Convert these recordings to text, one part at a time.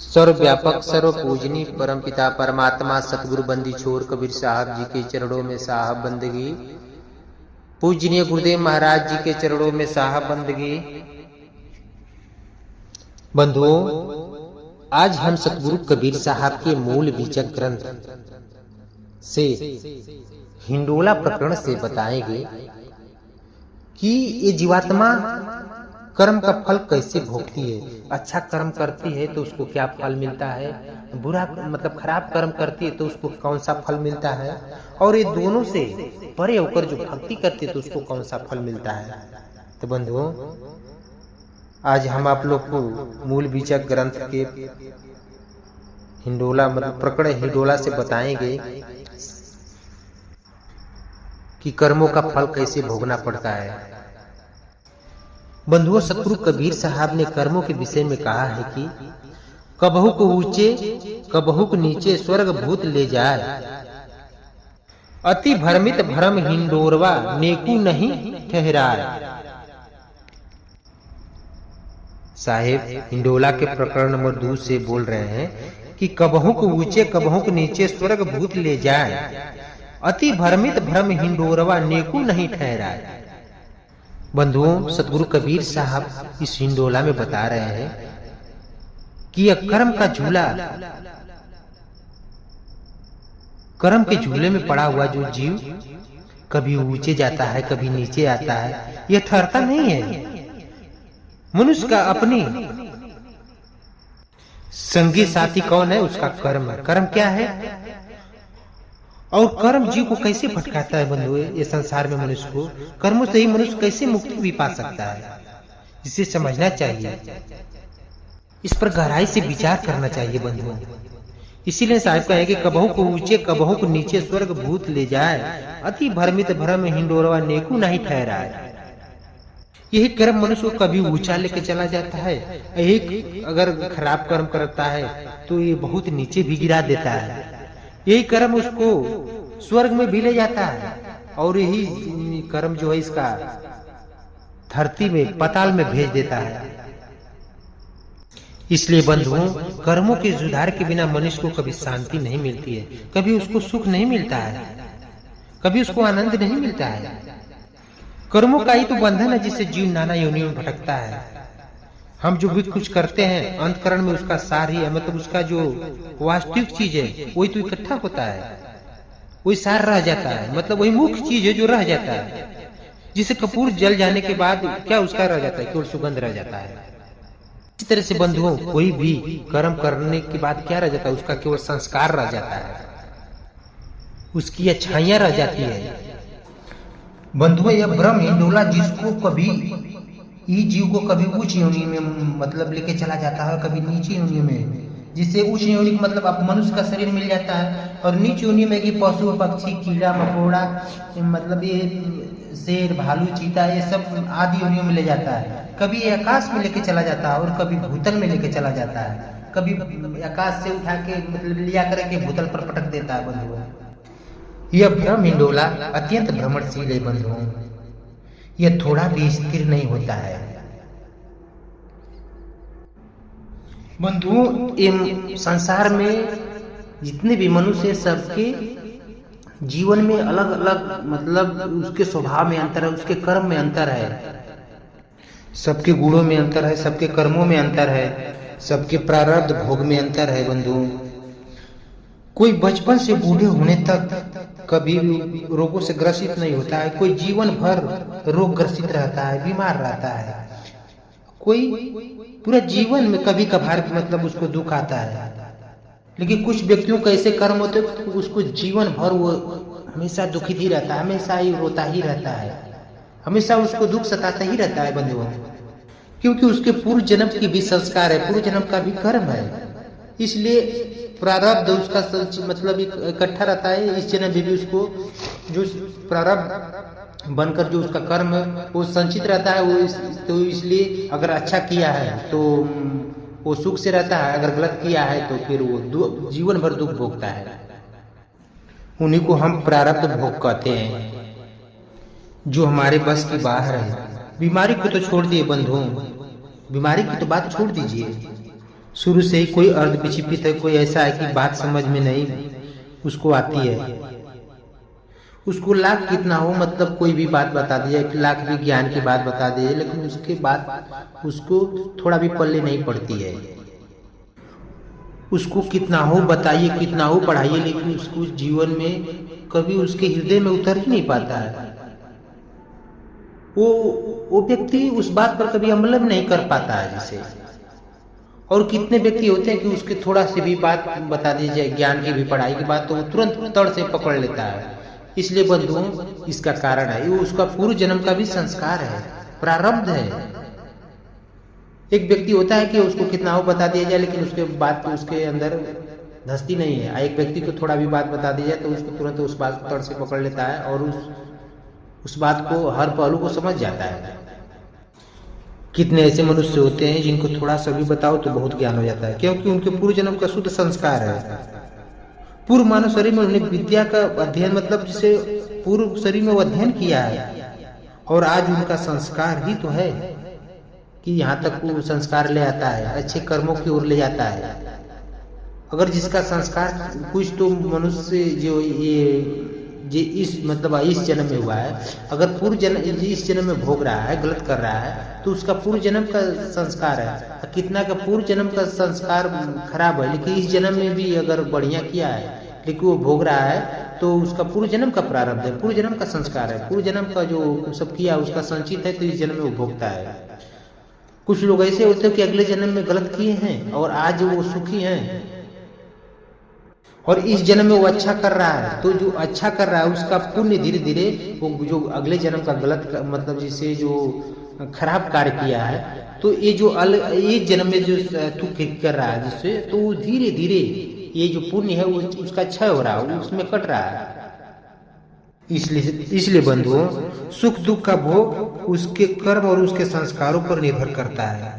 सर्वव्यापक सर्वपूजनीय परमपिता परमात्मा सतगुरु बंदी छोर कबीर साहब जी के चरणों में साहब बंदगी। पूजनीय गुरुदेव महाराज जी के चरणों में साहब बंदगी। बंधुओं, आज हम सतगुरु कबीर साहब के मूल बीजक ग्रंथ से हिंडोला प्रकरण से बताएंगे कि ये जीवात्मा कर्म का फल कैसे भोगती है। अच्छा कर्म करती है तो उसको क्या फल मिलता है, बुरा मतलब खराब कर्म करती है तो उसको कौन सा फल मिलता है, और ये दोनों से परे होकर जो भक्ति करती है तो उसको कौन सा फल मिलता है। तो बंधुओं, आज हम आप लोग को मूल बीजक ग्रंथ के हिंडोला मतलब प्रकरण हिंडोला से बताएंगे कि कर्मों का फल कैसे भोगना पड़ता है। बंधुओं, सतगुरु कबीर साहब ने कर्मों के विषय में कहा है कि कबहु को ऊंचे कबहु को नीचे स्वर्ग भूत ले जाए, अति भ्रमित भ्रम हिंडोरवा नेकू नहीं ठहराए। साहेब हिंडोला के प्रकरण नंबर 2 से बोल रहे हैं कि कबहु को ऊंचे कबहु को नीचे स्वर्ग भूत ले जाए, अति भ्रमित भ्रम हिंडोरवा नेकू नहीं ठहराए। बंधुओं, सतगुरु कबीर साहब इस हिंडोला में बता रहे हैं कि यह कर्म का झूला, कर्म के झूले में पड़ा हुआ जो जीव कभी ऊंचे जाता है कभी नीचे आता है, यह ठहरता नहीं है। मनुष्य का अपनी संगी साथी कौन है? उसका कर्म है। कर्म क्या है और कर्म जीव को कैसे भटकाता है? बंधुओं, ये संसार में मनुष्य को कर्मों से ही मनुष्य कैसे मुक्ति भी पा सकता है, इसे समझना चाहिए। इस पर गहराई से विचार करना चाहिए बंधुओं। इसीलिए साहिब कहे कि कबहु को ऊंचे कबहु को नीचे स्वर्ग भूत ले जाए, अति भ्रमित भ्रम हिंडोरवा नेकू नहीं ठहराए। यही कर्म मनुष्य को कभी ऊंचा लेके चला जाता है, यही अगर खराब कर्म करता है तो ये बहुत नीचे भी गिरा देता है। यही कर्म उसको स्वर्ग में भी ले जाता है और यही कर्म जो है इसका धरती में पाताल में भेज देता है। इसलिए बंधुओं, कर्मों के सुधार के बिना मनुष्य को कभी शांति नहीं मिलती है, कभी उसको सुख नहीं मिलता है, कभी उसको आनंद नहीं मिलता है। कर्मों का ही तो बंधन है जिससे जीव नाना योनियों में भटकता है। हम जो भी कुछ करते हैं अंतकरण में उसका सार ही है, मतलब उसका जो वास्तविक चीज है वही तो इकट्ठा होता है, वही सार रह जाता है, मतलब वही मुख्य चीज है जो रह जाता है। जिसे कपूर जल जाने के बाद क्या उसका रह जाता है? केवल सुगंध रह जाता है। इसी तरह से बंधुओं, कोई भी कर्म करने के बाद क्या रह जाता है? उसका केवल संस्कार रह जाता है, उसकी अच्छाइयां रह जाती है। बंधुओं, यह ब्रह्म हिंडोला जिसको कभी ये जीव को कभी उच्च योनि में मतलब लेके चला जाता है, कभी नीचे योनि में, जिससे उच्च योनि मतलब आप मनुष्य का शरीर मिल जाता है, और नीच योनि में कि पशु पक्षी कीड़ा मकोड़ा मतलब ये शेर भालू चीता ये सब आदि योनियों में ले जाता है। कभी ये आकाश में लेके चला जाता है और कभी भूतल में लेके चला जाता है, कभी आकाश से उठा के मतलब लिया करके भूतल पर पटक देता है। बंधुओं, यह ब्रह्म हिंडोला अत्यंत भ्रमणशील है। बंधुओं, यह थोड़ा भी स्थिर नहीं होता है। बंधुओं, इन संसार में जितने भी मनुष्य सबके जीवन में अलग अलग मतलब उसके स्वभाव में अंतर है, उसके कर्म में अंतर है, सबके गुणों में अंतर है, सबके कर्मों में अंतर है, सबके प्रारब्ध भोग में अंतर है। बंधुओं, कोई बचपन से बूढ़े होने तक कभी भी रोगों से ग्रसित नहीं होता है, कोई जीवन भर रोग ग्रसित रहता है, बीमार रहता है, कोई पूरा जीवन में कभी कभार मतलब उसको दुख आता है। लेकिन कुछ व्यक्तियों का ऐसे कर्म होते हैं तो उसको जीवन भर वो हमेशा दुखित ही रहता है, हमेशा ही रोता ही रहता है, हमेशा उसको दुख सताता ही रहता है। बंधुओं, क्योंकि उसके पूर्व जन्म की भी संस्कार है, पूर्व जन्म का भी कर्म है, इसलिए प्रारब्ध उसका मतलब इकट्ठा रहता है। इस जन्म में भी उसको जो प्रारब्ध बनकर जो उसका कर्म वो संचित रहता है, वो तो इसलिए अगर अच्छा किया है तो वो सुख से रहता है, अगर गलत किया है तो फिर वो जीवन भर दुख भोगता है। उन्हीं को हम प्रारब्ध भोग कहते हैं, जो हमारे बस की बाहर है। बीमारी को तो छोड़ दिए बंधुओं, बीमारी की तो बात छोड़ दीजिए, शुरू से ही कोई अर्ध विक्षिपित है, कोई ऐसा है कि बात समझ में नहीं उसको आती है। उसको लाख कितना हो, मतलब कोई भी बात बता दी जाए, लाख भी ज्ञान की बात बता दी जाए, लेकिन उसके बाद उसको थोड़ा भी पल्ले नहीं पड़ती है। उसको कितना हो बताइए, कितना हो पढ़ाइए, लेकिन उसको जीवन में कभी उसके हृदय में उतर ही नहीं पाता है। वो व्यक्ति उस बात पर कभी अमल नहीं कर पाता है जिसे। और कितने व्यक्ति होते हैं कि उसके थोड़ा से भी बात बता दी जाए, ज्ञान की भी पढ़ाई की बात, तो वो तुरंत तड़ से पकड़ लेता है। इसलिए बंधुओं, इसका कारण है वो उसका पूर्व जन्म का भी संस्कार है, प्रारब्ध है। एक व्यक्ति होता है कि उसको कितना हो बता दिया जाए, लेकिन उसके बात तो उसके अंदर धंसती नहीं है। एक व्यक्ति को थोड़ा भी बात बता दी जाए तो उसको तुरंत उस बात तड़ से पकड़ लेता है और उस बात को, हर पहलू को समझ जाता है। कितने ऐसे मनुष्य होते हैं जिनको थोड़ा सा भी बताओ तो बहुत ज्ञान हो जाता है, क्योंकि उनके पूर्व जन्म का शुद्ध संस्कार है। पूर्व मानव शरीर में उन्हें विद्या का अध्ययन, मतलब जिसे पूर्व शरीर में वो अध्ययन किया है, और आज उनका संस्कार ही तो है कि यहाँ तक वो संस्कार ले आता है, अच्छे कर्मों की ओर ले जाता है। अगर जिसका संस्कार कुछ तो मनुष्य जो ये इस जन्म में हुआ है, अगर पूर्व जन्म इस जन्म में भोग रहा है, गलत कर रहा है, तो उसका पूर्व जन्म का संस्कार है। कितना का पूर्व जन्म का संस्कार खराब है, लेकिन इस जन्म में भी अगर बढ़िया किया है, लेकिन वो भोग रहा है, तो उसका पूर्व जन्म का प्रारब्ध है, पूर्व जन्म का संस्कार है, पूर्व जन्म का जो सब किया उसका संचित है, तो इस जन्म में वो भोगता है। कुछ लोग ऐसे होते हैं कि अगले जन्म में गलत किए हैं और आज वो सुखी हैं, और इस जन्म में वो अच्छा कर रहा है, तो जो अच्छा कर रहा है उसका पुण्य धीरे धीरे वो जो अगले जन्म का गलत मतलब जिसे जो खराब कार्य किया है, तो ये जो इस जन्म में जो कर रहा है जिससे, तो वो धीरे धीरे ये जो पुण्य है वो उसका क्षय हो रहा है, उसमें कट रहा है। इसलिए बंधुओं, सुख दुख का भोग उसके कर्म और उसके संस्कारों पर निर्भर करता है।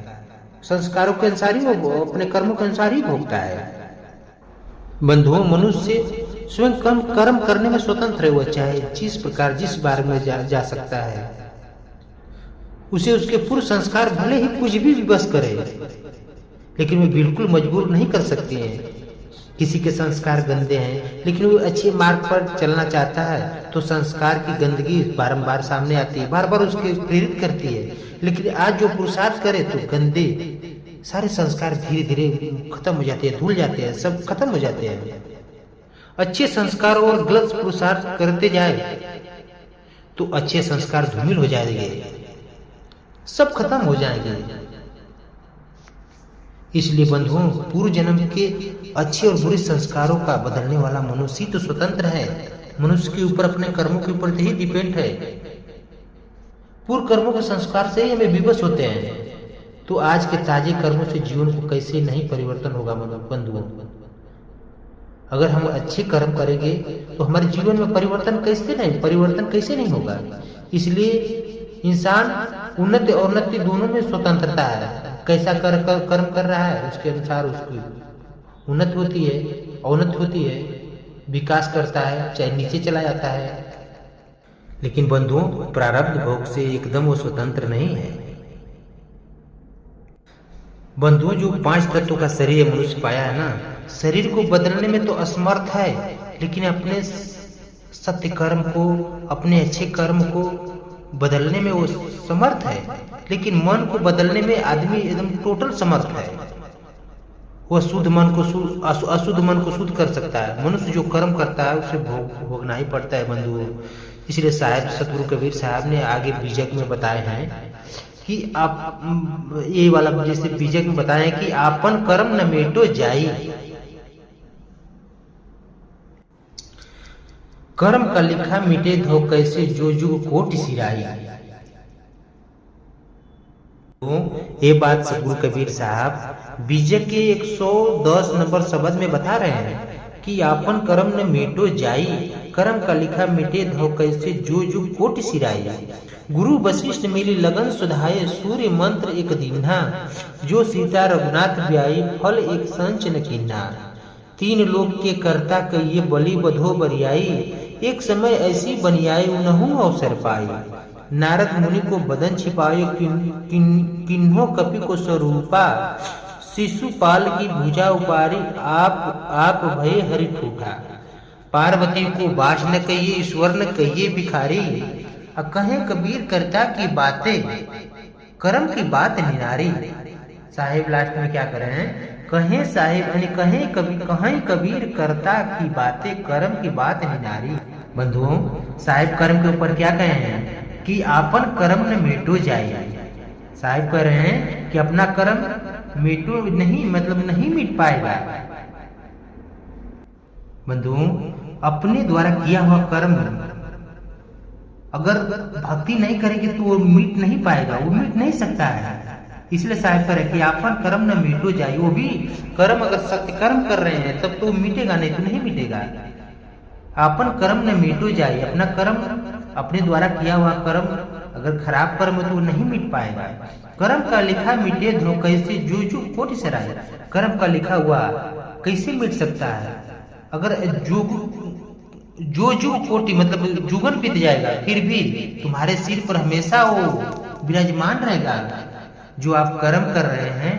संस्कारों के अनुसार ही वो अपने कर्मों के अनुसार ही भोगता है। बंधुओं, मनुष्य स्वयं कर्म करने में स्वतंत्र है। वह चाहे जिस प्रकार जिस बार में जा सकता है। उसे उसके पूर्व संस्कार भले ही कुछ भी बस करे, लेकिन वे बिल्कुल मजबूर नहीं कर सकते हैं। किसी के संस्कार गंदे हैं लेकिन वो अच्छे मार्ग पर चलना चाहता है, तो संस्कार की गंदगी बारंबार सामने आती है, बार बार उसके प्रेरित करती है। लेकिन आज जो पुरुषार्थ करे तो गंदे सारे संस्कार धीरे धीरे खत्म हो जाते हैं, धुल जाते हैं, सब खत्म हो जाते हैं। अच्छे संस्कार और गलत पुरुषार्थ करते जाए तो अच्छे संस्कार धूमिल हो जाएंगे, सब खत्म हो जाएंगे। इसलिए बंधुओं, पूर्व जन्म के अच्छे और बुरे संस्कारों का बदलने वाला मनुष्य तो स्वतंत्र है। मनुष्य के ऊपर, अपने कर्मों के ऊपर ही डिपेंड है। पूर्व कर्मों के संस्कार से ही हमें विवश होते हैं, तो आज के ताजे कर्मों से जीवन को कैसे नहीं परिवर्तन होगा बंधुओं। अगर हम अच्छे कर्म करेंगे तो हमारे जीवन में परिवर्तन कैसे नहीं होगा। इसलिए इंसान उन्नति और उन्नति दोनों में स्वतंत्रता है। कैसा कर्म कर रहा है उसके अनुसार उसकी उन्नति होती है, अवनति होती है, विकास करता है, चाहे नीचे चला जाता है। लेकिन बंधुओं, प्रारब्ध भोग से एकदम वो स्वतंत्र नहीं है। बंधुओं, जो 5 तत्वों का शरीर मनुष्य पाया है ना, शरीर को बदलने में तो असमर्थ है, लेकिन अपने सत्य कर्म को, अपने अच्छे कर्म को बदलने में वो समर्थ है। लेकिन मन को बदलने में आदमी एकदम टोटल समर्थ है। वह शुद्ध मन को अशुद्ध मन को शुद्ध कर सकता है। मनुष्य जो कर्म करता है उसे भोगना ही पड़ता है बंधुओं। इसलिए साहब सतगुरु कबीर साहब ने आगे बीजक में बताए हैं कि आप ये वाला जैसे बीजक में बताए हैं कि आपन कर्म न मेटो जाई, कर्म का लिखा मिटे धो कैसे जो जुग कोटि सिराई। ये बात सतगुरु कबीर साहब बीजक के 110 नंबर शब्द में बता रहे हैं कि आपन कर्म न मेटो जाई, कर्म का लिखा मिटे धो कैसे जो जुग कोटि सिराई। गुरु वशिष्ठ मिली लगन सुधाये सूर्य मंत्र एक दीन्हा, जो सीता रघुनाथ ब्याई फल एक संच न कीन्हा। 3 लोक के कर्ता कहिए बलि बधो बरियाई, एक समय ऐसी बनियाई उनहु अवसर पाई। नारद मुनि को बदन छिपायो किन्हो कपि को स्वरूपा, शिशुपाल की भुजा उपारी आप भये हरि ठूठा। पार्वती को बास न कहिए ईश्वर न कहिए भिखारी। कहे कबीर करता की बातें कर्म की बात निरारी। साहिब लास्ट में क्या कर रहे हैं, कहे साहिब यानी कहें कबीर करता की बातें कर्म की बात निरारी। बंधुओं, साहिब कर्म के ऊपर क्या कहे हैं कि आपन कर्म न मिटो जाए। साहिब कह रहे हैं कि अपना कर्म मिटो नहीं, मतलब नहीं मिट पाएगा। बंधुओं, अपने द्वारा किया हुआ कर्म अगर भक्ति नहीं करेंगे तो वो मिट नहीं पाएगा, वो मिट नहीं सकता है। इसलिए साहिब कह रहे हैं कि आपन कर्म न मिटो जाए। वो भी कर्म अगर सत्य कर्म कर रहे हैं तब तो मिटेगा, नहीं तो नहीं मिटेगा। आपन कर्म न मिटो जाए, अपना कर्म अपने द्वारा किया हुआ कर्म अगर खराब कर्म है तो वो नहीं मिट पाएगा। कर्म का लिखा मिटे धो कैसे जो कोटि सराय। कर्म का लिखा हुआ कैसे मिट सकता है? अगर जो कोटि मतलब जुगन बीत जाएगा फिर भी तुम्हारे सिर पर हमेशा वो विराजमान रहेगा। जो आप कर्म कर रहे हैं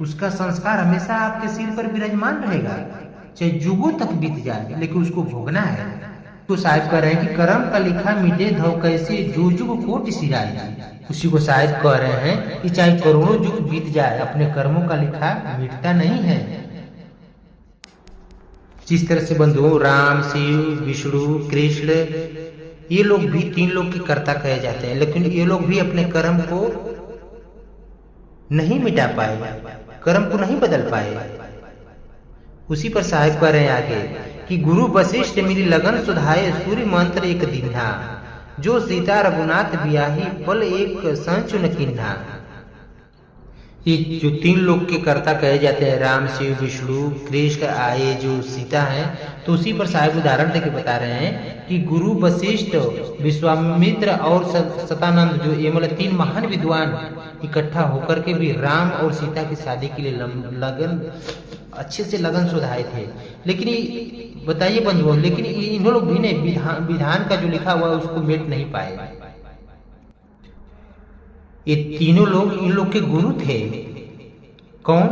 उसका संस्कार हमेशा आपके सिर पर विराजमान रहेगा, चाहे जुगों तक बीत जाए, लेकिन उसको भोगना है। तो साहिब कह रहे हैं कि कर्म का लिखा मिटे धो कैसे जो जुग कोटि सिराय। उसी को साहिब कह रहे हैं कि चाहे करोड़ों युग बीत जाए अपने कर्मों का लिखा मिटता नहीं है। जिस तरह से बंधुओं राम, शिव, विष्णु, कृष्ण ये लोग भी तीन लोग के कर्ता कहे जाते हैं, लेकिन ये लोग भी अपने कर्म को नहीं मिटा पाए, कर्म को नहीं बदल पाए। उसी पर साहिब कह रहे हैं आगे कि गुरु वशिष्ठ मेरी लगन सुधाए सूर्य मंत्र एक दिन्हा। जो सीता रघुनाथ बियाही पल एक संचु न किन्हा। ये जो तीन लोग के कर्ता कहे जाते हैं राम, शिव, विष्णु, कृष्ण आए जो सीता है, तो उसी पर साहिब उदाहरण देके बता रहे हैं कि गुरु वशिष्ठ, विश्वामित्र और सतानंद जो ये मतलब तीन महान विद्वान इकट्ठा होकर के भी राम और सीता की शादी के लिए लगन अच्छे से लगन सुधाए थे। लेकिन बताइए बंधुओं, लेकिन इन लोग भी ने विधान का जो लिखा हुआ उसको मेट नहीं पाए। ये तीनों लोग इन लोग के गुरु थे। कौन?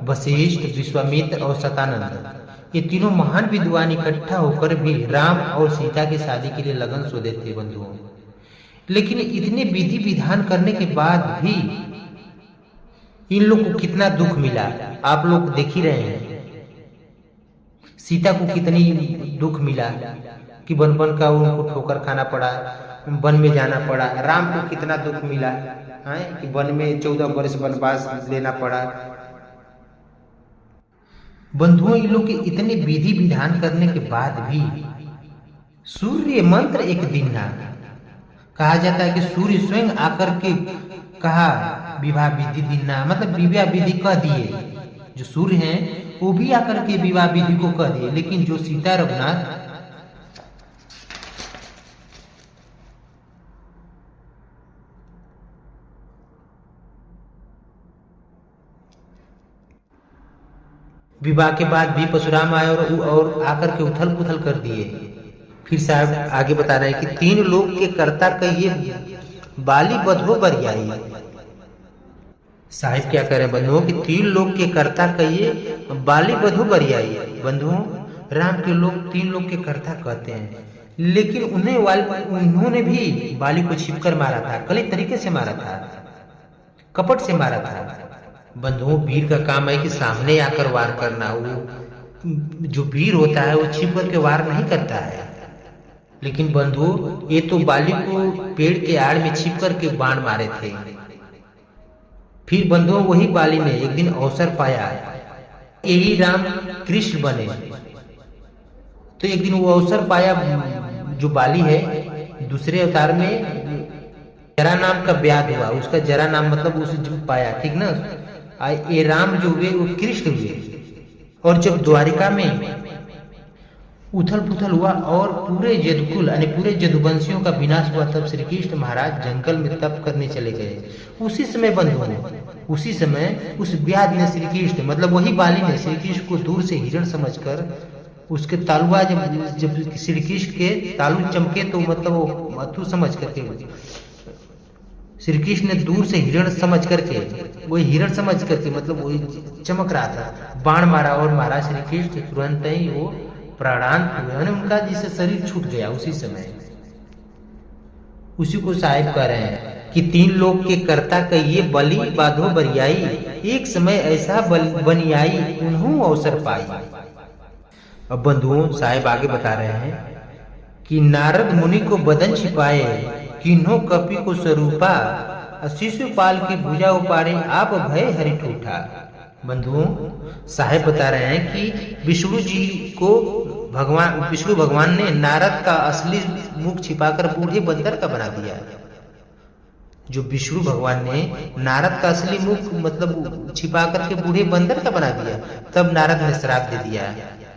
वशिष्ठ, विश्वामित्र और सतानंद। ये तीनों महान विद्वान इकट्ठा होकर भी राम और सीता की शादी के लिए लगन सोधे थे बंधुओं। लेकिन इतने विधि विधान करने के बाद भी इन लोग को कितना दुख मिला आप लोग देख ही रहे हैं। सीता को कितनी दुख मिला कि बन बन का उनको ठोकर खाना पड़ा, वन में जाना पड़ा। राम को कितना दुख मिला है कि वन में 14 वर्ष वनवास लेना पड़ा। बंधुओं, इन लोग के इतने विधि विधान करने के बाद भी सूर्य मंत्र एक दिन ना कहा जाता है कि सूर्य स्वयं आकर के कहा विवाह विधि दिना, मतलब विवाह विधि कह दिए। जो सूर्य हैं वो भी आकर के विवाह विधि को कह दिए। लेकिन जो सीता रघुनाथ विवाह के बाद भी परशुराम आए और आकर के उथल पुथल कर दिए। फिर साहब आगे बता रहे हैं कि तीन लोग के कर्ता कहिए बाली बधो बरियाई। साहिब क्या कह रहे हैं बंधुओं कि तीन लोग के कर्ता कहिए बाली बधो बरियाई। बंधुओं, राम के लोग तीन लोग के कर्ता कहते हैं, लेकिन उन्होंने भी बाली को छिपकर मारा था, गलत तरीके से मारा था, कपट से मारा था। बंधुओं, वीर का काम है कि सामने आकर वार करना। वो जो वीर होता है वो छिप करके वार नहीं करता है। लेकिन बंधुओं, ये तो बाली को पेड़ के आड़ में छिप करके बाण मारे थे। फिर बंधुओं, वही बाली ने एक दिन अवसर पाया, यही राम कृष्ण बने। तो एक दिन वो अवसर पाया, जो बाली है दूसरे अवतार में जरा नाम का ब्याह हुआ, उसका जरा नाम मतलब उसे पाया, ठीक ना। ये राम जो हुए वो कृष्ण हुए। और जब द्वारिका में उथल पुथल हुआ और पूरे यदुकुल यानी पूरे यदुवंशियों का विनाश हुआ, तब श्री कृष्ण महाराज जंगल में तप करने चले गए। उसी समय बंधुओं, उसी समय उस व्याध ने श्री कृष्ण मतलब वही बाली ने श्री कृष्ण को दूर से हिरण समझकर उसके तालुआ जब श्री कृष्ण के तालु चमके तो मतलब वो मथु समझ करके श्री कृष्ण ने दूर से हिरण समझ करके, वही हिरण समझ करके मतलब वही चमक रहा था, बाण मारा और मारा श्री कृष्ण, तुरंत ही वो प्राणांत हुए, यानी उनका जिससे शरीर छूट गया उसी समय। उसी को साहिब कह रहे हैं कि तीन लोग के कर्ता कहिए बलि बाधो बरियाई, एक समय ऐसा बनियाई उन्हों अवसर पाई। अब बंधुओं साहिब आगे बता रहे हैं कि नारद मुनि को बदन छिपाए, किन्हों कपि को स्वरूपा, शिशुपाल की भुजा उपारे, आप भय हरि ठूठा। बंधुओं साहिब बता रहे हैं कि विष्णु जी को विष्णु भगवान ने नारद का असली मुख छिपाकर बूढ़े बंदर का बना दिया। जो विष्णु भगवान ने नारद का असली मुख मतलब छिपा करके बूढ़े बंदर का बना दिया, तब नारद ने श्राप दे दिया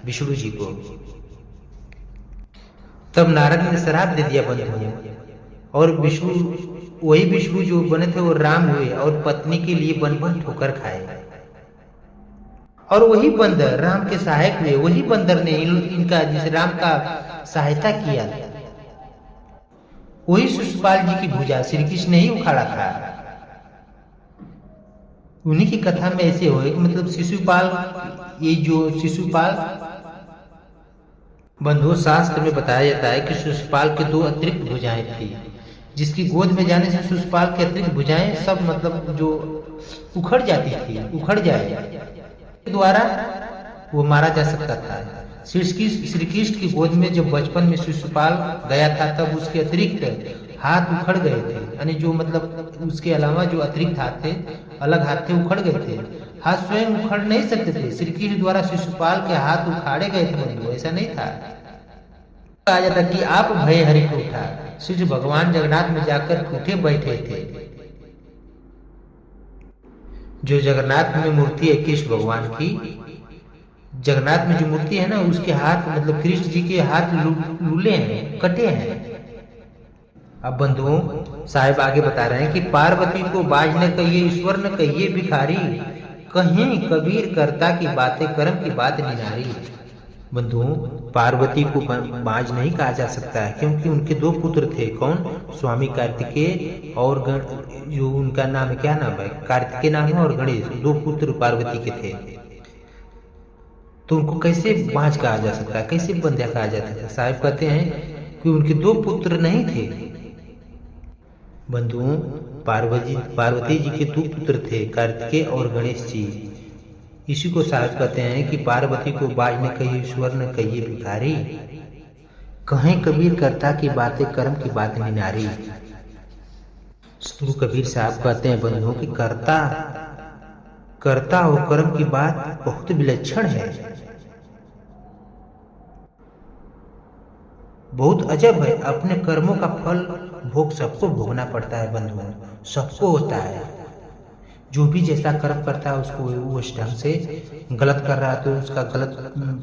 विष्णु जी को। तब नारद ने श्राप दे दिया बंधुओं, और विष्णु, वही विष्णु जो बने थे वो राम हुए और पत्नी के लिए बन ठोकर खाए, और वही बंदर राम के सहायक हुए। वही बंदर ने इनका जिसे राम का सहायता किया, वही शिशुपाल जी की भुजा श्री कृष्ण ने ही उखाड़ा था। उन्हीं की कथा में ऐसे हुए कि मतलब शिशुपाल, ये जो शिशुपाल बंधुओं शास्त्र में बताया जाता है कि शिशुपाल के दो अतिरिक्त भुजाएं थी, जिसकी गोद में जाने से शिशुपाल के अतिरिक्त भुजाएं सब मतलब जो उखड़ जाती थी, उखड़ जाए द्वारा वो मारा जा सकता था। श्री कृष्ण की गोद में जब बचपन में शिशुपाल गया था तब उसके अतिरिक्त हाथ उखड़ गए थे, यानी जो मतलब उसके अलावा जो अतिरिक्त हाथ थे, अलग हाथ थे, उखड़ गए थे। हाथ स्वयं उखड़ नहीं सकते थे, श्री कृष्ण द्वारा शिशुपाल के हाथ उखाड़े गए थे बंधु, ऐसा नहीं था। कहा जाता कि आप भय हरि ठूठा, श्री भगवान जगन्नाथ में जाकर ठूठे बैठे थे। जो जगन्नाथ में मूर्ति है कृष्ण भगवान की, जगन्नाथ में जो मूर्ति है ना, उसके हाथ मतलब कृष्ण जी के हाथ लूले हैं, कटे हैं। अब बंधुओं साहिब आगे बता रहे हैं कि पार्वती को बाज न कहिए, ईश्वर न कहिए भिखारी, कहीं कबीर कर्ता की बातें कर्म की बात निनारी। बंधुओं पार्वती को बाज नहीं कहा जा सकता है, क्योंकि उनके दो पुत्र थे। कौन? स्वामी कार्तिकेय और जो उनका नाम है, क्या नाम है, कार्तिकेय नाम है और गणेश, दो पुत्र पार्वती के थे। तो उनको कैसे बाज कहा जा सकता है, कैसे बंध्या कहा जाता है? साहिब कहते हैं कि उनके दो पुत्र नहीं थे। बंधुओं पार्वती जी के दो पुत्र थे, कार्तिकेय और गणेश जी। इसी को साहिब कहते हैं कि पार्वती को बाज न कहिए, ईश्वर न कहिए भिखारी, कहें कबीर कर्ता की बातें कर्म की बात निनारी। गुरु कबीर साहब कहते हैं बंधुओं की कर्ता और कर्म की बात बहुत विलक्षण है, बहुत अजब है। अपने कर्मों का फल भोग सबको भोगना पड़ता है बंधुओं, सबको होता है। जो भी जैसा कर्म करता है उसको उस ढंग से, गलत कर रहा तो उसका गलत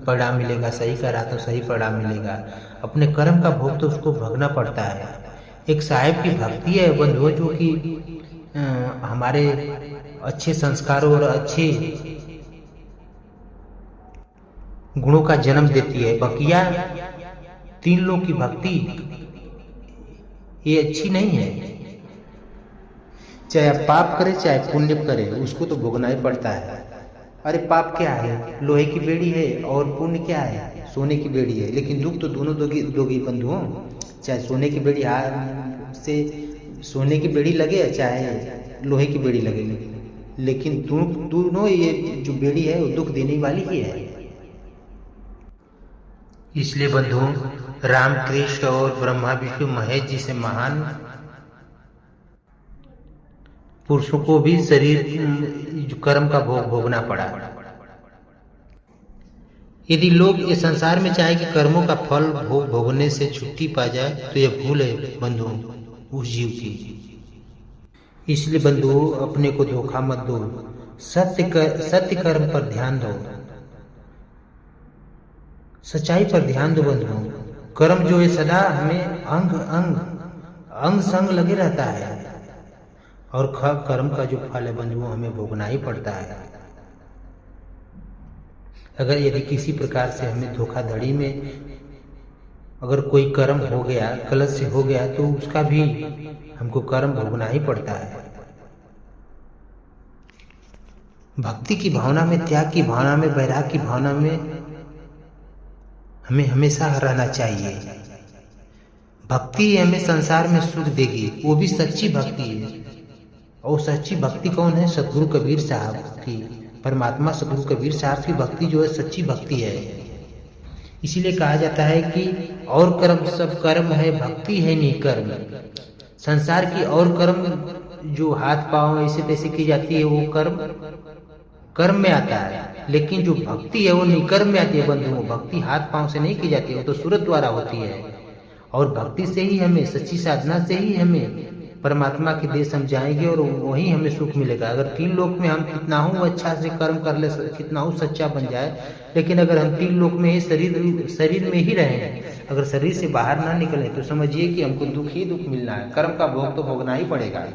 परिणाम मिलेगा, सही कर रहा तो सही परिणाम मिलेगा। अपने कर्म का भोग तो उसको भोगना पड़ता है। एक साहिब की भक्ति है बंधुओं जो कि हमारे अच्छे संस्कारों और अच्छे गुणों का जन्म देती है। बकिया तीन लोग की भक्ति ये अच्छी नहीं है। चाहे आप पाप करें चाहे पुण्य करें, उसको तो भोगना ही पड़ता है। अरे पाप क्या है? लोहे की बेड़ी है, और पुण्य क्या है? सोने की बेड़ी है। लेकिन दुख तो दोनों दोगी बंधुओं, चाहे सोने की बेड़ी से सोने की बेड़ी लगे चाहे लोहे की बेड़ी लगे, लेकिन दोनों ये जो बेड़ी है वो दुख देने वाली ही है। इसलिए बंधुओं राम कृष्ण और ब्रह्मा विष्णु महेश जी से महान पुरुषों को भी शरीर जो कर्म का भोग भोगना पड़ा। यदि लोग इस संसार में चाहे कि कर्मों का फल भोग भोगने से छुट्टी पा जाए तो यह भूल है बंधुओं उस जीव की। इसलिए बंधुओं अपने को धोखा मत दो, सत्य कर्म पर ध्यान दो, सच्चाई पर ध्यान दो बंधुओं। कर्म जो है सदा हमें अंग संग लगे रहता है, और कर्म का जो फल है बंधुओं हमें भोगना ही पड़ता है। अगर यदि किसी प्रकार से हमें धोखाधड़ी में अगर कोई कर्म हो गया, गलत से हो गया, तो उसका भी हमको कर्म भोगना ही पड़ता है। भक्ति की भावना में, त्याग की भावना में, वैराग की भावना में हमें हमेशा रहना चाहिए। भक्ति हमें संसार में सुख देगी, वो भी सच्ची भक्ति है। और सच्ची भक्ति कौन है? सतगुरु कबीर साहब की, परमात्मा सतगुरु कबीर साहब की भक्ति जो है सच्ची भक्ति है। इसीलिए कहा जाता है कि और कर्म सब कर्म है, भक्ति है निकर्म। संसार की और कर्म जो हाथ पांव ऐसे तैसे की जाती है, वो कर्म में आता है, लेकिन जो भक्ति है वो निकर्म में आती है बंधुओं। भक्ति हाथ पांव से नहीं की जाती, वो तो सूरत द्वारा होती है। और भक्ति से ही हमें, सच्ची साधना से ही हमें परमात्मा के देश हम जाएंगे और वहीं हमें सुख मिलेगा। अगर तीन लोक में हम कितना हो अच्छा से कर्म कर ले, कितना हो सच्चा बन जाए, लेकिन अगर हम तीन लोक में ही शरीर में ही रहें, अगर शरीर से बाहर ना निकले, तो समझिए कि हमको दुख ही दुख मिलना है। कर्म का भोग तो भोगना ही पड़ेगा।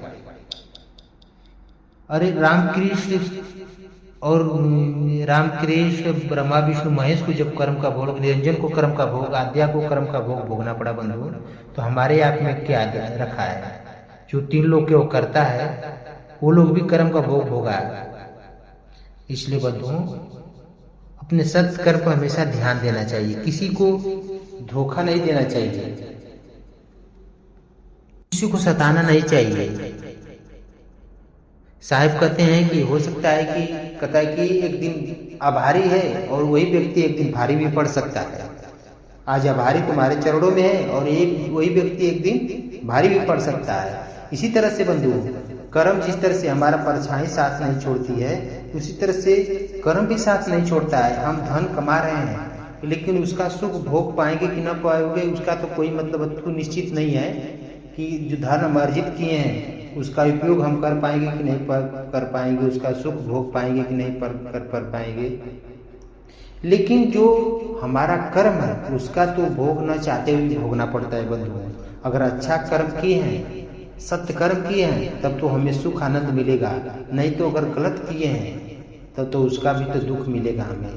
अरे रामकृष्ण ब्रह्मा विष्णु महेश को जब कर्म का भोग, निरंजन को कर्म का भोग, आद्या को कर्म का भोग भोगना पड़ा बंधु, तो हमारे आप में क्या रखा है? जो तीन लोग के वो करता है, वो लोग भी कर्म का भोग भोगा है। इसलिए बंधुओं, अपने सत्य कर्म पर हमेशा ध्यान देना चाहिए, किसी को धोखा नहीं देना चाहिए, किसी को सताना नहीं चाहिए। साहिब कहते हैं कि हो सकता है कि एक दिन आभारी है और वही व्यक्ति एक दिन भारी भी पड़ सकता है। आज आभारी तुम्हारे चरणों में है और वही व्यक्ति एक दिन भारी भी पड़ सकता है। इसी तरह से बंधु, कर्म जिस तरह से हमारा परछाई साथ नहीं छोड़ती है, उसी तरह से कर्म भी साथ नहीं छोड़ता है। हम धन कमा रहे हैं, लेकिन उसका सुख भोग पाएंगे कि न पाएंगे, उसका तो कोई मतलब निश्चित नहीं है कि जो धन हम अर्जित किए हैं उसका उपयोग हम कर पाएंगे कि नहीं कर पाएंगे, उसका सुख भोग पाएंगे कि नहीं कर पाएंगे। लेकिन जो हमारा कर्म है उसका तो भोग न चाहते हुए भोगना पड़ता है बंधुओं। अगर अच्छा कर्म किए हैं, सत्य कर्म किए हैं, तब तो हमें सुख आनंद मिलेगा। नहीं तो अगर गलत किए हैं तब तो उसका भी तो दुख मिलेगा हमें।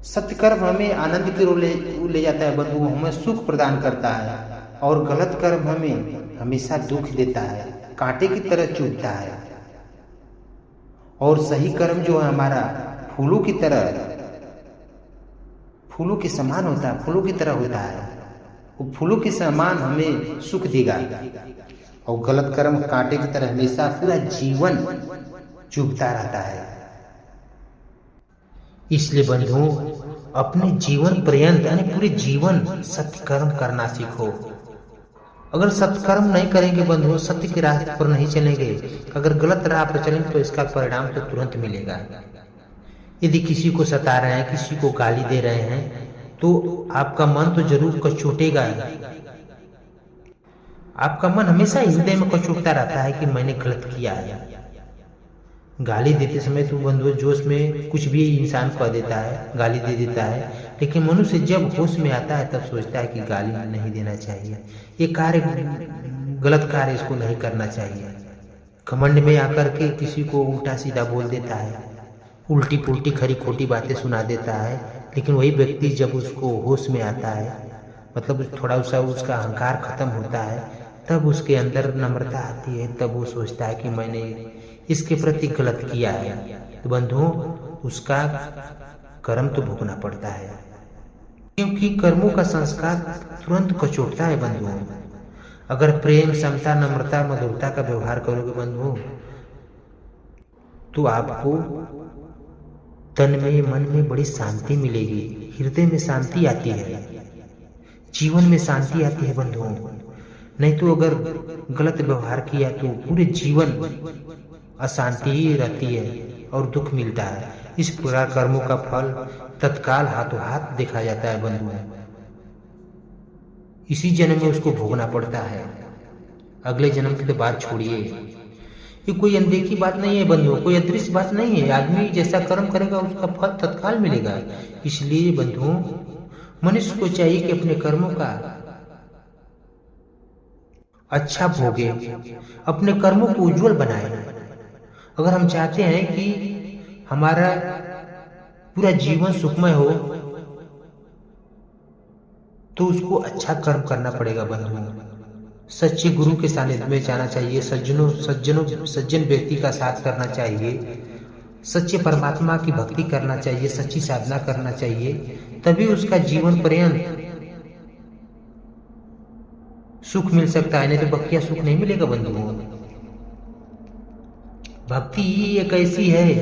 सत्य कर्म हमें आनंद की ओर ले जाता है बंधुओं, हमें सुख प्रदान करता है। और गलत कर्म हमें हमेशा दुख देता है, कांटे की तरह चुभता है। और सही कर्म जो है हमारा फूलों की तरह, फूलों के समान होता है, फूलों की तरह होता है। वो फूलों के समान हमें सुख देगा। और गलत कर्म कांटे की तरह हमेशा पूरा जीवन चुभता रहता है। इसलिए बंधुओं, अपने जीवन पर्यंत यानी पूरे जीवन सत्य कर्म करना सीखो। अगर सत्कर्म नहीं करेंगे बंधुओं, सत्य की राह पर नहीं चलेंगे, अगर गलत राह पर चलेंगे, तो इसका परिणाम तो तुरंत मिलेगा। यदि किसी को सता रहे हैं, किसी को गाली दे रहे हैं, तो आपका मन तो जरूर कचोटेगा। आपका मन हमेशा हृदय में कचोटता रहता है कि मैंने गलत किया है। गाली देते समय तो बंधुओं जोश में कुछ भी इंसान कह देता है, गाली दे देता है, लेकिन मनुष्य जब होश में आता है तब सोचता है कि गाली नहीं देना चाहिए, ये कार्य गलत कार्य, इसको नहीं करना चाहिए। घमंड में आकर के किसी को उल्टा सीधा बोल देता है, उल्टी पुल्टी खरी खोटी बातें सुना देता है। लेकिन वही व्यक्ति जब उसको होश में आता है, मतलब थोड़ा सा उसका अहंकार खत्म होता है, तब उसके अंदर नम्रता आती है, तब वो सोचता है कि मैंने इसके प्रति गलत किया है। तो बंधुओं, उसका कर्म तो भोगना पड़ता है, क्योंकि कर्मों का संस्कार तुरंत कचोटता है बंधुओं। अगर प्रेम, समता, नम्रता, मधुरता का व्यवहार करोगे बंधुओं, तो आपको तन में, मन में बड़ी शांति मिलेगी, हृदय में शांति आती है, जीवन में शांति आती है बंधुओं। नहीं तो अगर गलत व्यवहार किया तो पूरे जीवन अशांति ही रहती है और दुख मिलता है। इस पूरा कर्मों का फल तत्काल हाथों हाथ देखा जाता है बंधुओं। इसी जन्म में उसको भोगना पड़ता है, अगले जन्म की तो बात छोड़िए। ये कोई अनदेखी बात नहीं है बंधुओं, कोई अदृश्य बात नहीं है। आदमी जैसा कर्म करेगा उसका फल तत्काल मिलेगा। इसलिए बंधुओं, मनुष्य को चाहिए कि अपने कर्मों का अच्छा भोगे, अपने कर्मों को उज्जवल बनाए। अगर हम चाहते हैं कि हमारा पूरा जीवन सुखमय हो, तो उसको अच्छा कर्म करना पड़ेगा बंधुओं। सच्चे गुरु के सानिध्य में जाना चाहिए, सज्जन व्यक्ति का साथ करना चाहिए, सच्चे परमात्मा की भक्ति करना चाहिए, सच्ची साधना करना चाहिए, तभी उसका जीवन पर्यंत सुख मिल सकता है, नहीं तो बकिया सुख नहीं मिलेगा बंधुओं। भक्ति एक ऐसी है,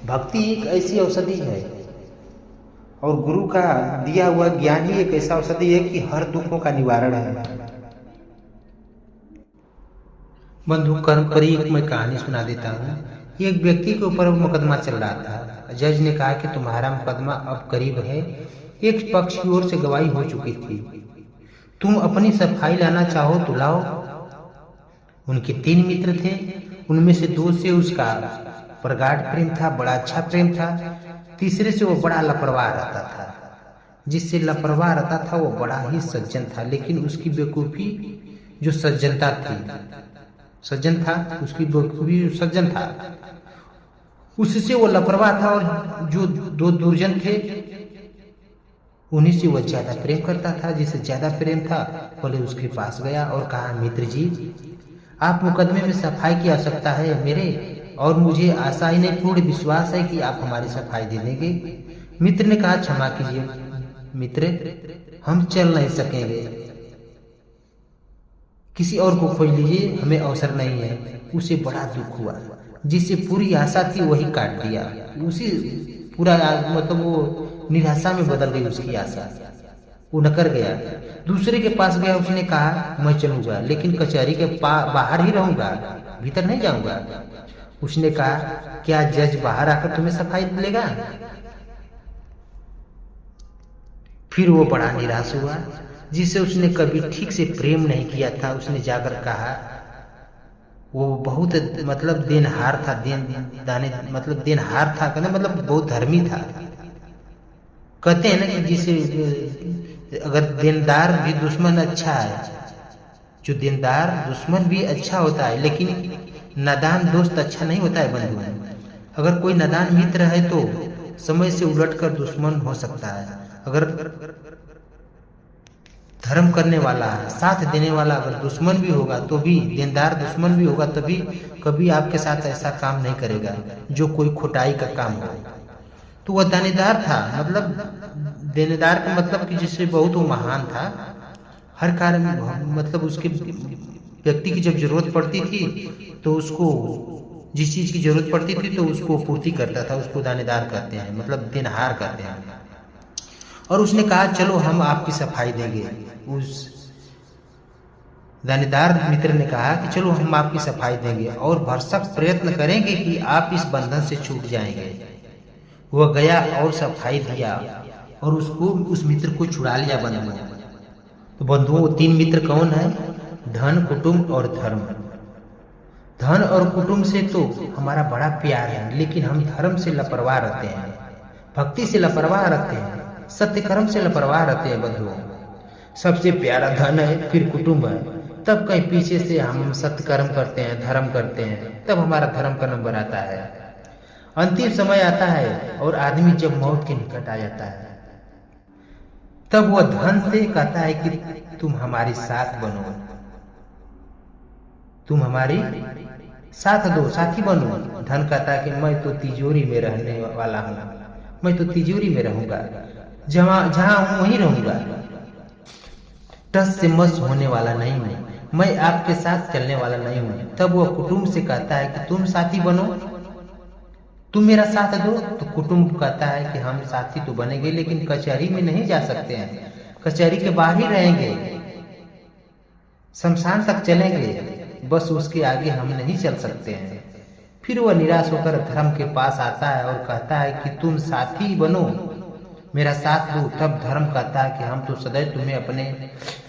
भक्ति एक ऐसी औषधि है और गुरु का दिया हुआ ज्ञान ही एक ऐसा औषधि है कि हर दुखों का निवारण है। बंधु, कर्म पर ही एक मैं कहानी सुना देता हूँ। एक व्यक्ति के ऊपर मुकदमा चल रहा था। जज ने कहा कि तुम्हारा मुकदमा अब करीब है, एक पक्ष की ओर से गवाही हो चुकी थी, तुम अपनी सफाई लाना चाहो तो लाओ। उनके 3 मित्र थे, उनमें से 2 से उसका प्रगाढ़ प्रेम था, बड़ा अच्छा प्रेम था। तीसरे से वो बड़ा लापरवाह रहता था। जिससे लापरवाह रहता था वो बड़ा ही सज्जन था, लेकिन उसकी बेवकूफी जो सज्जनता थी, सज्जन था, उसकी बेवकूफी सज्जन था, उससे वो लापरवाह था। और जो 2 दुर्जन थे उन्हीं से वह ज्यादा प्रेम करता था। जिसे ज्यादा प्रेम था बोले उसके पास गया और कहा, मित्र जी, आप मुकदमे में सफाई की आवश्यकता है मेरे, और मुझे आशा ही नहीं पूर्ण विश्वास है कि आप हमारी सफाई दे देंगे। मित्र ने कहा, क्षमा कीजिए मित्र, हम चल नहीं सकेंगे, किसी और को खोज लीजिए, हमें अवसर नहीं है। उसे बड़ा दुख हुआ, जिससे पूरी आशा थी वही काट दिया। उसी पूरा मतलब वो निराशा में बदल गई उसकी आशा, वो नकर गया। दूसरे के पास गया, उसने कहा, मैं चलूंगा लेकिन कचहरी के बाहर ही रहूंगा, भीतर नहीं जाऊंगा। उसने कहा, क्या जज बाहर आकर तुम्हें सफाई देगा? फिर वो बड़ा निराश हुआ, जिसे उसने कभी ठीक से प्रेम नहीं किया था। उसने जाकर कहा, वो बहुत मतलब देनहार था, देनहार था, कहने मतलब बहुत धर्मी था। कहते हैं ना कि जिसे अगर देनदार भी दुश्मन अच्छा है, जो देनदार दुश्मन भी अच्छा होता है, लेकिन नादान दोस्त अच्छा नहीं होता है बंधु। अगर कोई नादान मित्र है तो समय से उलटकर दुश्मन हो सकता है। अगर धर्म करने वाला, साथ देने वाला अगर दुश्मन भी होगा तो भी, देनदार दुश्मन भी होगा तभी कभी आपके साथ ऐसा काम नहीं करेगा जो कोई खोटाई का काम हो। तो वह दानेदार था, मतलब देनेदार का मतलब कि जिससे बहुत वो महान था। हर कार्य में मतलब उसके व्यक्ति की जब जरूरत पड़ती थी तो उसको, जिस चीज की जरूरत पड़ती थी तो उसको पूर्ति करता था। उसको दानेदार कहते हैं, मतलब देनहार कहते हैं। और उसने कहा, चलो हम आपकी सफाई देंगे। उस दानेदार मित्र ने कहा कि चलो हम आपकी सफाई देंगे और भरसक प्रयत्न करेंगे कि आप इस बंधन से छूट जाएंगे। वह गया और सफाई दिया और उसको, उस मित्र को छुड़ा लिया बंधुओं। तो बंधुओं, 3 मित्र कौन है? धन, कुटुंब और धर्म। धन और कुटुंब से तो हमारा बड़ा प्यार है, लेकिन हम धर्म से लापरवाह रहते हैं, भक्ति से लापरवाह रहते हैं, सत्य कर्म से लापरवाह रहते हैं बंधुओं। सबसे प्यारा धन है, फिर कुटुंब है, तब कहीं पीछे से हम सत्य कर्म करते हैं, धर्म करते हैं, तब हमारा धर्म का नंबर आता है। अंतिम समय आता है और आदमी जब मौत के निकट आ जाता है, तब वह धन से कहता है कि तुम हमारी साथ बनो, तुम हमारी साथ दो, साथी बनो। धन कहता है कि मैं तो तिजोरी में रहने वाला हूं, मैं तो तिजोरी में रहूंगा, जहां हूं वहीं रहूंगा, टस से मस होने वाला नहीं हूं, मैं आपके साथ चलने वाला नहीं हूं। तब वह कुटुंब से कहता है कि तुम साथी बनो, तुम मेरा साथ दो। तो कुटुंब कहता है कि हम साथी तो बनेंगे, लेकिन कचहरी में नहीं जा सकते हैं, कचहरी के बाहर ही रहेंगे, शमशान तक चलेंगे, बस उसके आगे हम नहीं चल सकते हैं। फिर वह निराश होकर धर्म के पास आता है और कहता है कि तुम साथी बनो, मेरा साथ दो। तब धर्म कहता है कि हम तो सदैव तुम्हें अपने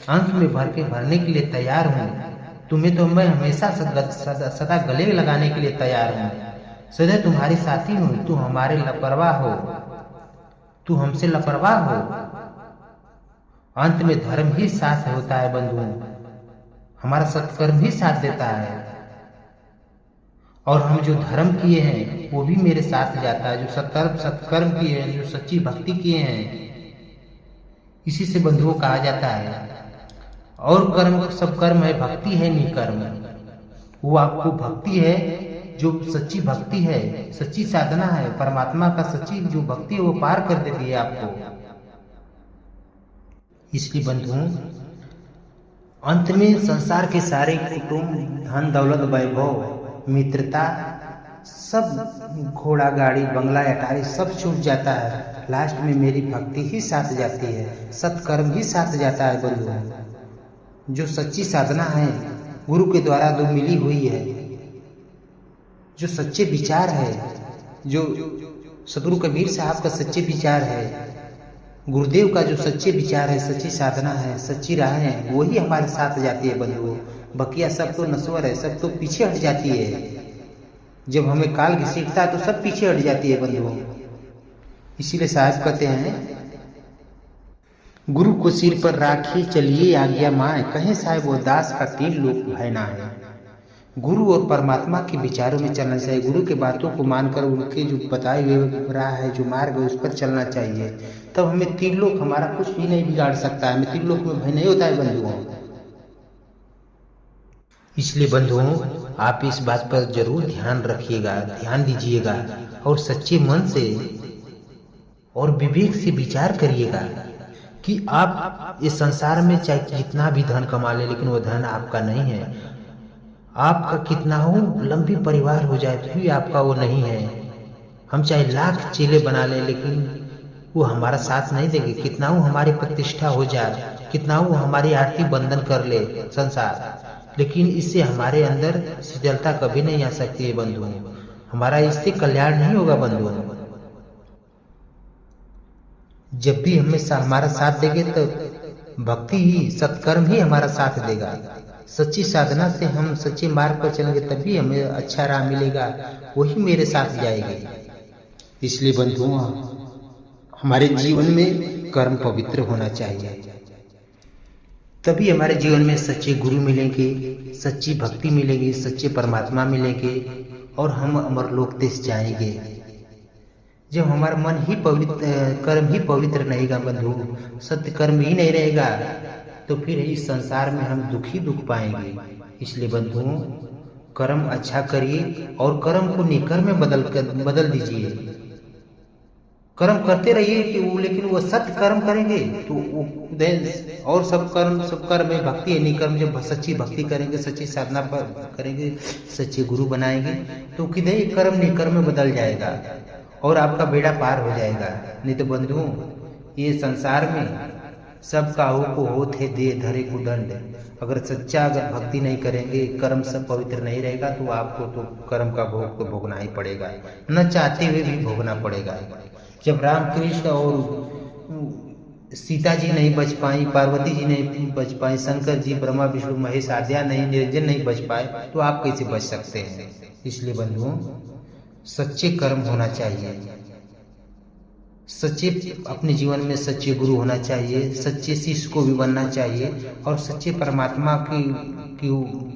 अंक में भरने के लिए तैयार हूँ, तुम्हें तो मैं हमेशा सदा गले लगाने के लिए तैयार हूँ, सदैव तुम्हारी साथी हूँ। तू हमारे लापरवाह हो, तू हमसे लापरवाह हो। अंत में धर्म ही साथ होता है बंधुओं, हमारा सत्कर्म ही साथ देता है, और हम जो धर्म किए हैं वो भी मेरे साथ जाता है। जो सत्कर्म किए हैं, जो सच्ची भक्ति किए हैं, इसी से बंधुओं कहा जाता है। और कर्म सब कर्म है, भक्ति है निकर्म। वो आपको भक्ति है, जो सच्ची भक्ति है, सच्ची साधना है, परमात्मा का सच्ची जो भक्ति है वो पार कर देती है आपको। इसलिए बंधुओं, अंत में संसार के सारे कुटुंब, धन दौलत, वैभव, मित्रता, सब घोड़ा गाड़ी बंगला अटारी सब छूट जाता है। लास्ट में मेरी भक्ति ही साथ जाती है, सत्कर्म ही साथ जाता है बंधुओं। जो सच्ची साधना है, गुरु के द्वारा जो मिली हुई है, जो सच्चे विचार है, जो सदगुरु कबीर साहब का सच्चे विचार है, गुरुदेव का जो सच्चे विचार है, सच्ची साधना है, सच्ची राह है, वही हमारे साथ जाती है बंधुओं। बकिया सब तो नश्वर है, सब तो पीछे हट जाती है। जब हमें काल घसीटता है तो सब पीछे हट जाती है बंधुओं। इसीलिए साहब कहते हैं, गुरु को सिर पर राखी चलिए आज्ञा माए, कहे साहब वो दास का 3 लोक भय ना है। गुरु और परमात्मा के विचारों में चलना चाहिए। गुरु के बातों को मानकर उनके जो बताए हुए राह है, जो मार्ग है, उस पर चलना चाहिए। तब हमें 3 लोक, हमारा कुछ भी नहीं बिगाड़ सकता है। हमें 3 लोक में भय नहीं होता है बंधुओं। इसलिए बंधुओं, आप इस बात पर जरूर ध्यान रखिएगा, ध्यान दीजिएगा और सच्चे मन से और विवेक से विचार करिएगा कि आप इस संसार में चाहे जितना भी धन कमा ले, लेकिन वो धन आपका नहीं है। आपका कितना हो लंबी परिवार हो जाए तो भी आपका वो नहीं है। हम चाहे लाख चेले बना ले, लेकिन वो हमारा साथ नहीं देंगे। कितना हो हमारी प्रतिष्ठा हो जाए, कितना हो हमारी आरती बंधन कर ले संसार, लेकिन इससे हमारे अंदर शीतलता कभी नहीं आ सकती है बंधुओं। हमारा इससे कल्याण नहीं होगा बंधुओं। जब भी हमेशा हमारा साथ देंगे तो भक्ति ही, सत्कर्म ही हमारा साथ देगा। सच्ची साधना से हम सच्चे मार्ग पर चलेंगे, तभी हमें अच्छा राह मिलेगा, वही मेरे साथ जाएगी। इसलिए बंधुओं, हमारे जीवन में कर्म पवित्र होना चाहिए, तभी हमारे जीवन में सच्चे गुरु मिलेंगे, सच्ची भक्ति मिलेगी, सच्चे परमात्मा मिलेंगे और हम अमरलोक देश जाएंगे। जब हमारा मन ही पवित्र, कर्म ही पवित्र रहेगा बंधु, सत्य कर्म ही नहीं रहेगा, तो फिर इस संसार में हम दुख ही दुख पाएंगे। इसलिए बंधुओं, कर्म अच्छा करिए और कर्म को निकर्म में बदल दीजिए। कर्म करते रहिए कि वो, लेकिन वो सत्य कर्म करेंगे तो और सब कर्म में भक्ति है। निकर्म जब सच्ची भक्ति करेंगे, सच्ची साधना पर करेंगे, सच्चे गुरु बनाएंगे, तो किधर कर्म निकर्म में बदल जाएगा और आपका बेड़ा पार हो जाएगा। नहीं तो बंधुओं, ये संसार में सब काहू को होते दे धरे को दंड। अगर सच्चा भक्ति नहीं करेंगे, कर्म सब पवित्र नहीं रहेगा, तो आपको तो कर्म का भोग तो भोगना ही पड़ेगा, न चाहते हुए भी भोगना पड़ेगा। जब रामकृष्ण और सीता जी नहीं बच पाई, पार्वती जी नहीं बच पाई, शंकर जी, ब्रह्मा विष्णु महेश आद्या नहीं, निरंजन नहीं बच पाए, तो आप कैसे बच सकते हैं। इसलिए बंधुओं, सच्चे कर्म होना चाहिए, सच्चे अपने जीवन में सच्चे गुरु होना चाहिए, सच्चे शिष्य को भी बनना चाहिए और सच्चे परमात्मा की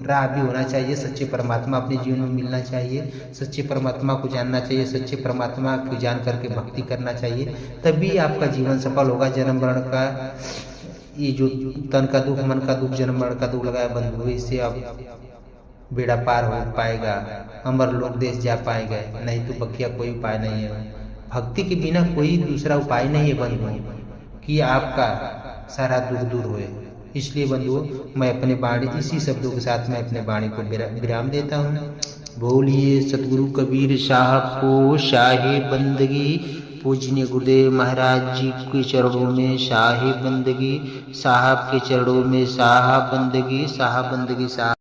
राह भी होना चाहिए। सच्चे परमात्मा अपने जीवन में मिलना चाहिए, सच्चे परमात्मा को जानना चाहिए, सच्चे परमात्मा को जान करके भक्ति करना चाहिए, तभी आपका जीवन सफल होगा। जन्म मरण का ये जो तन का दुख, मन का दुख, जन्म मरण का दुख लगाया बंधु, इससे आप बेड़ा पार हो पाएगा, अमर लोक देश जा पाएगा। नहीं तो बकिया कोई उपाय नहीं है। भक्ति के बिना कोई दूसरा उपाय नहीं है बंधुओं कि आपका सारा दुख दूर होए। इसलिए बंधुओं, मैं अपने वाणी इसी शब्दों के साथ मैं अपने वाणी को विराम देता हूँ। बोलिए सतगुरु कबीर साहब को शाही बंदगी। पूजनीय गुरुदेव महाराज जी के चरणों में शाही बंदगी, साहब के चरणों में शाह बंदगी, शाह बंदगी, शाह।